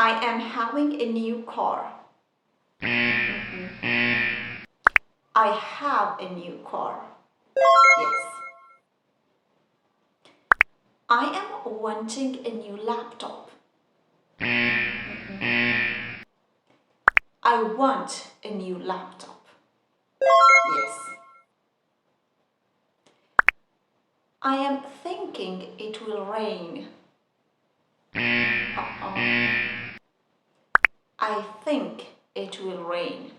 I am having a new car. I have a new car. Yes. I am wanting a new laptop. I want a new laptop. Yes. I am thinking it will rain. I think it will rain.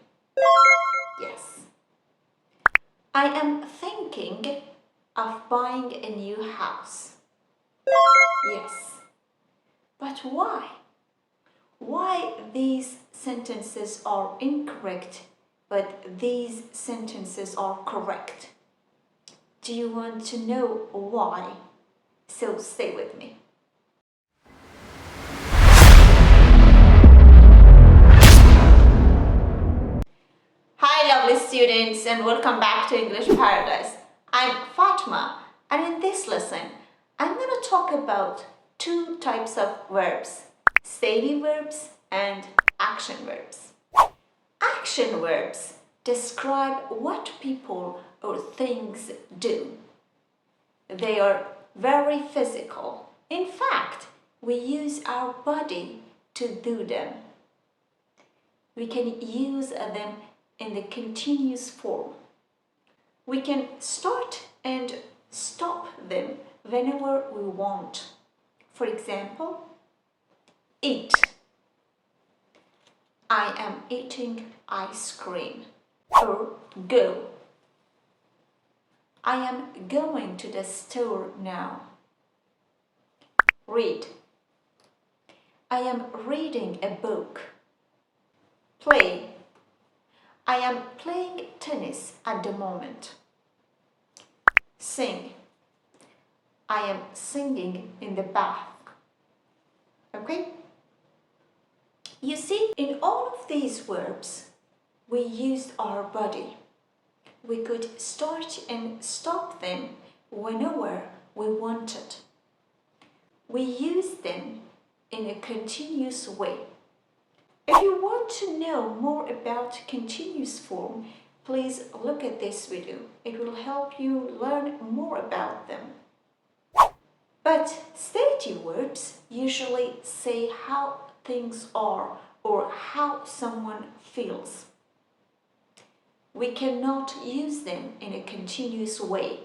Yes. I am thinking of buying a new house. Yes. But why? Why these sentences are incorrect, but these sentences are correct? Do you want to know why? So stay with me. Hi lovely students, and welcome back to English Paradise. I'm Fatma, and in this lesson I'm going to talk about two types of verbs: stative verbs and action verbs. Action verbs describe what people or things do. They are very physical. In fact, we use our body to do them. We can use them in the continuous form. We can start and stop them whenever we want. For example, eat. I am eating ice cream. Or go. I am going to the store now. Read. I am reading a book. Play. I am playing tennis at the moment. Sing. I am singing in the bath. Okay? You see, in all of these verbs, we used our body. We could start and stop them whenever we wanted. We use them in a continuous way. If you want to know more about continuous form, please look at this video. It will help you learn more about them. But stative verbs usually say how things are or how someone feels. We cannot use them in a continuous way.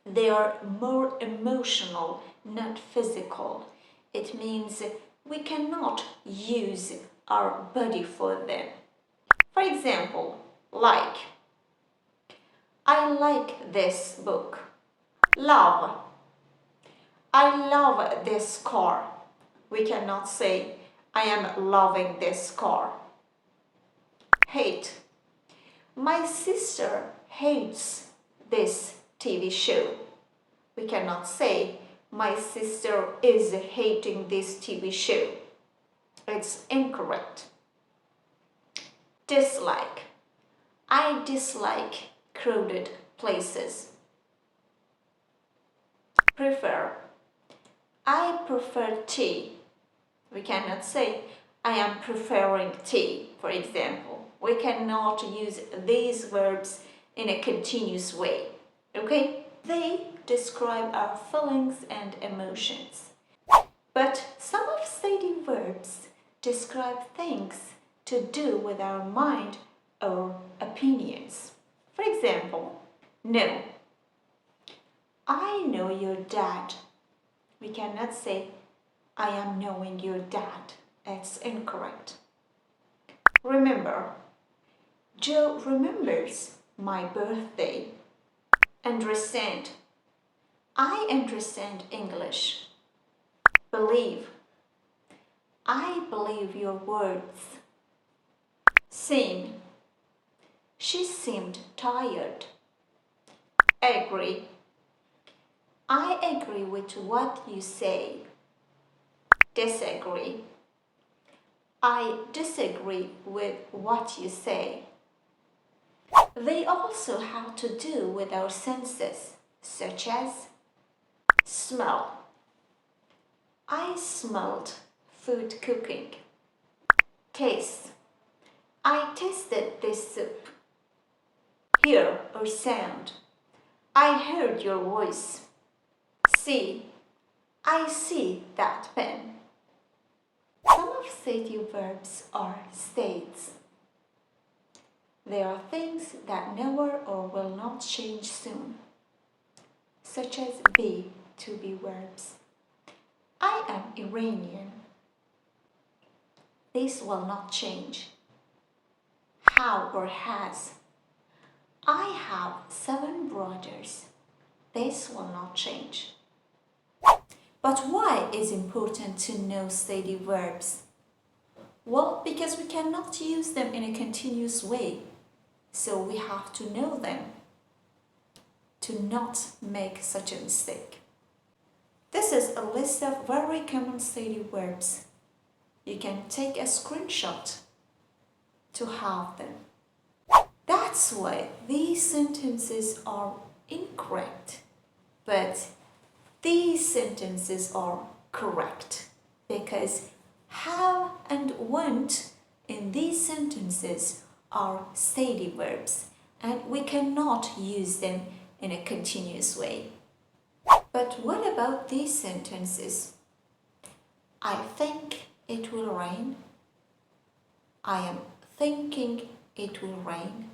They are more emotional, not physical. It means we cannot use our body for them. For example, like. I like this book. Love. I love this car. We cannot say, I am loving this car. Hate. My sister hates this TV show. We cannot say, my sister is hating this TV show. It's incorrect. Dislike. I dislike crowded places. Prefer. I prefer tea. We cannot say, I am preferring tea, for example. We cannot use these verbs in a continuous way, okay? They describe our feelings and emotions. But some of stative verbs describe things to do with our mind or opinions. For example, know. I know your dad. We cannot say, I am knowing your dad. It's incorrect. Remember. Joe remembers my birthday. Understand. I understand English. Believe. I believe your words. Seem. She seemed tired. Agree. I agree with what you say. Disagree. I disagree with what you say. They also have to do with our senses, such as smell. I smelled food cooking. Taste. I tasted this soup. Hear or sound. I heard your voice. See. I see that pen. Some of stative verbs are states. They are things that never or will not change soon, such as be, to be verbs. I am Iranian. This will not change. Have or has. I have 7 brothers. This will not change. But why is it important to know stative verbs? Well, because we cannot use them in a continuous way. So we have to know them to not make such a mistake. This is a list of very common stative verbs. You can take a screenshot to have them. That's why these sentences are incorrect, but these sentences are correct because have and want in these sentences are stative verbs and we cannot use them in a continuous way. But what about these sentences? I think it will rain. I am thinking it will rain.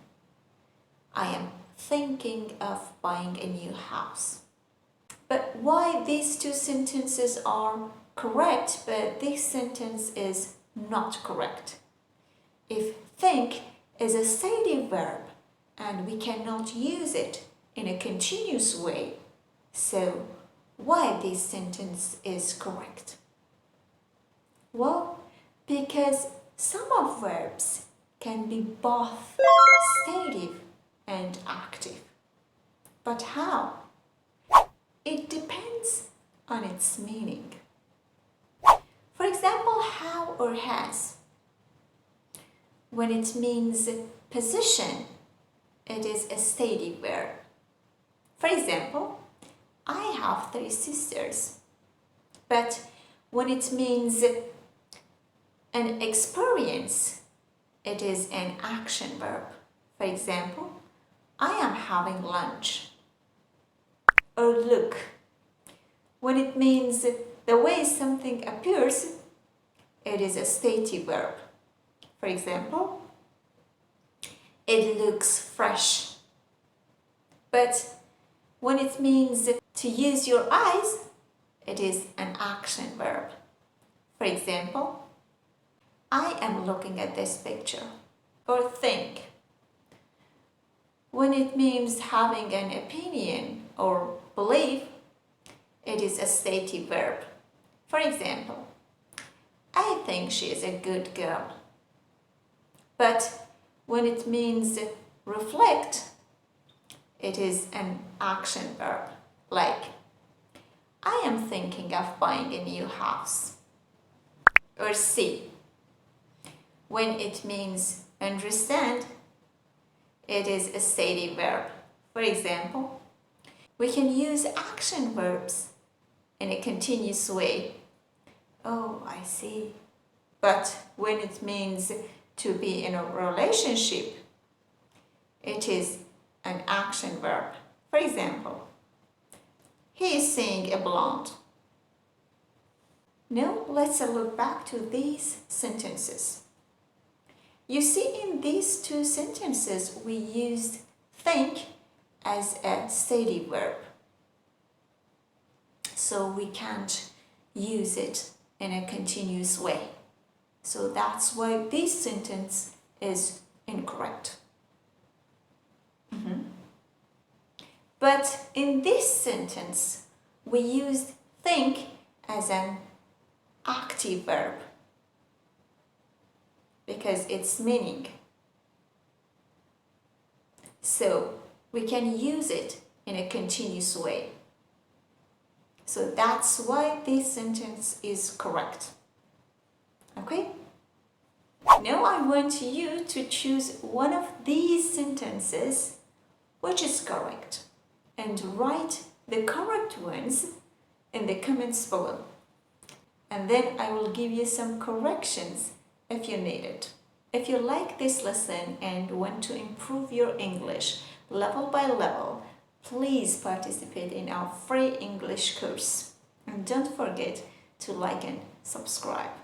I am thinking of buying a new house. But why these two sentences are correct, but this sentence is not correct? If think is a stative verb and we cannot use it in a continuous way, so why this sentence is correct? Well, because some of verbs can be both stative and active. But how? It depends on its meaning. For example, have or has. When it means position, it is a stative verb. For example, I have 3 sisters. But when it means an experience, it is an action verb. For example, I am having lunch. Or look. When it means the way something appears, it is a stative verb. For example, it looks fresh. But when it means to use your eyes, it is an action verb. For example, I am looking at this picture. Or think. When it means having an opinion or belief, it is a stative verb. For example, I think she is a good girl. But when it means reflect, it is an action verb. Like, I am thinking of buying a new house. Or see. When it means understand, it is a stative verb. For example, we can use action verbs in a continuous way. Oh, I see. But when it means to be in a relationship, it is an action verb. For example, he is seeing a blonde. Now let's look back to these sentences. You see, in these 2 sentences, we used think as a stative verb. So we can't use it in a continuous way. So that's why this sentence is incorrect. But in this sentence, we used think as an active verb because it's meaning. So we can use it in a continuous way. So that's why this sentence is correct. Okay? Now I want you to choose one of these sentences which is correct and write the correct ones in the comments below. and then I will give you some corrections if you need it. If you like this lesson and want to improve your English level by level, please participate in our free English course. And don't forget to like and subscribe.